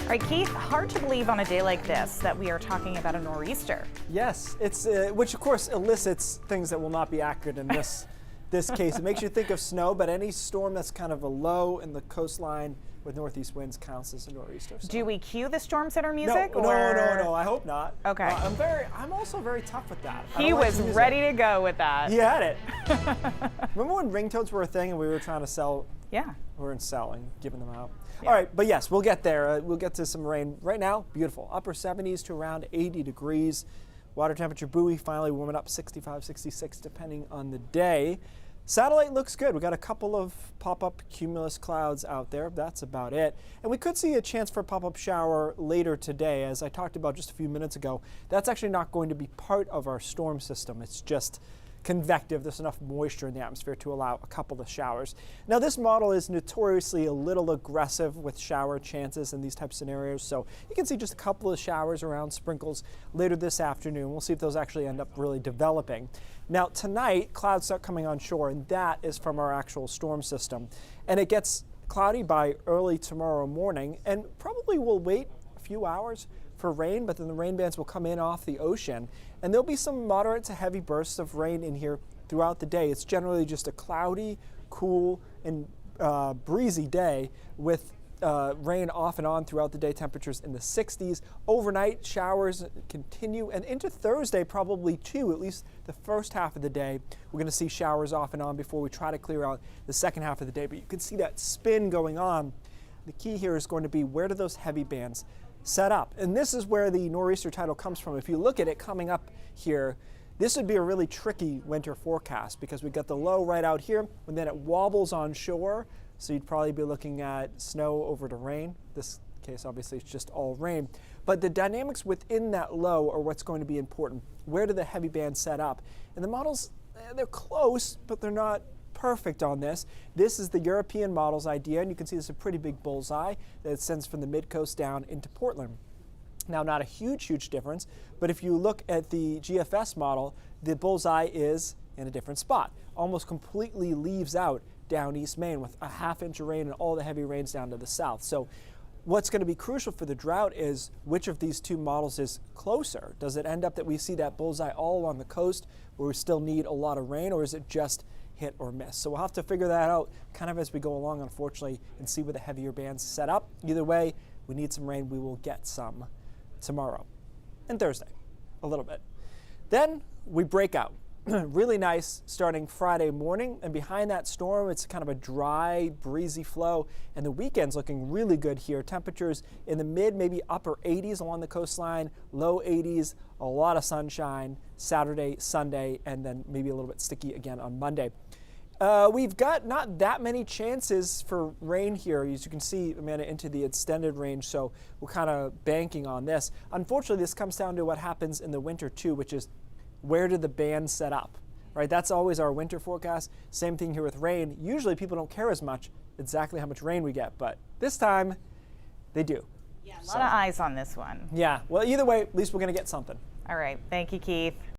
All right, Keith, hard to believe on a day like this that we are talking about a nor'easter. Yes, it's which of course elicits things that will not be accurate in this case. It makes you think of snow, but any storm that's kind of a low in the coastline with northeast winds counts as a nor'easter. So. Do we cue the storm center music? No, no, I hope not. Okay. I'm also very tough with that. He was ready to go with that. He had it. Remember when ringtones were a thing and we were trying to sell? Yeah. We weren't selling, giving them out. Yeah. All right, but yes, we'll get there. We'll get to some rain. Right now, beautiful. Upper 70s to around 80 degrees. Water temperature buoy finally warming up 65, 66 depending on the day. Satellite looks good. We got a couple of pop-up cumulus clouds out there. That's about it. And we could see a chance for a pop-up shower later today. As I talked about just a few minutes ago, that's actually not going to be part of our storm system. It's just convective. There's enough moisture in the atmosphere to allow a couple of showers. Now, this model is notoriously a little aggressive with shower chances in these type of scenarios, so you can see just a couple of showers around sprinkles later this afternoon. We'll see if those actually end up really developing. Now, tonight, clouds start coming on shore, and that is from our actual storm system. And it gets cloudy by early tomorrow morning, and probably will wait a few hours for rain, but then the rain bands will come in off the ocean, and there'll be some moderate to heavy bursts of rain in here throughout the day. It's generally just a cloudy, cool, and breezy day with rain off and on throughout the day, temperatures in the 60s. Overnight showers continue, and into Thursday probably too, at least the first half of the day. We're going to see showers off and on before we try to clear out the second half of the day, but you can see that spin going on. The key here is going to be, where do those heavy bands set up? And this is where the nor'easter title comes from. If you look at it coming up here, this would be a really tricky winter forecast because we got the low right out here, and then it wobbles on shore. So you'd probably be looking at snow over to rain. This case, obviously, it's just all rain. But the dynamics within that low are what's going to be important. Where do the heavy bands set up? And the models, they're close, but they're not perfect on this. This is the European model's idea, and you can see this is a pretty big bullseye that it sends from the mid-coast down into Portland. Now, not a huge difference, but if you look at the GFS model, the bullseye is in a different spot. Almost completely leaves out down East Maine with a half-inch of rain and all the heavy rains down to the south. So what's going to be crucial for the drought is which of these two models is closer. Does it end up that we see that bullseye all along the coast where we still need a lot of rain, or is it just hit or miss? So we'll have to figure that out kind of as we go along, unfortunately, and see where the heavier bands set up. Either way, we need some rain. We will get some tomorrow and Thursday, a little bit. Then we break out. Really nice starting Friday morning, and behind that storm, it's kind of a dry, breezy flow, and the weekend's looking really good here. Temperatures in the mid, maybe upper 80s along the coastline, low 80s, a lot of sunshine Saturday, Sunday, and then maybe a little bit sticky again on Monday. We've got not that many chances for rain here, as you can see, Amanda, into the extended range, so we're kind of banking on this. Unfortunately, this comes down to what happens in the winter too, which is where did the bands set up, right? That's always our winter forecast. Same thing here with rain. Usually people don't care as much exactly how much rain we get, but this time they do. Yeah, a lot of eyes on this one. Yeah, well, either way, at least we're going to get something. All right, thank you, Keith.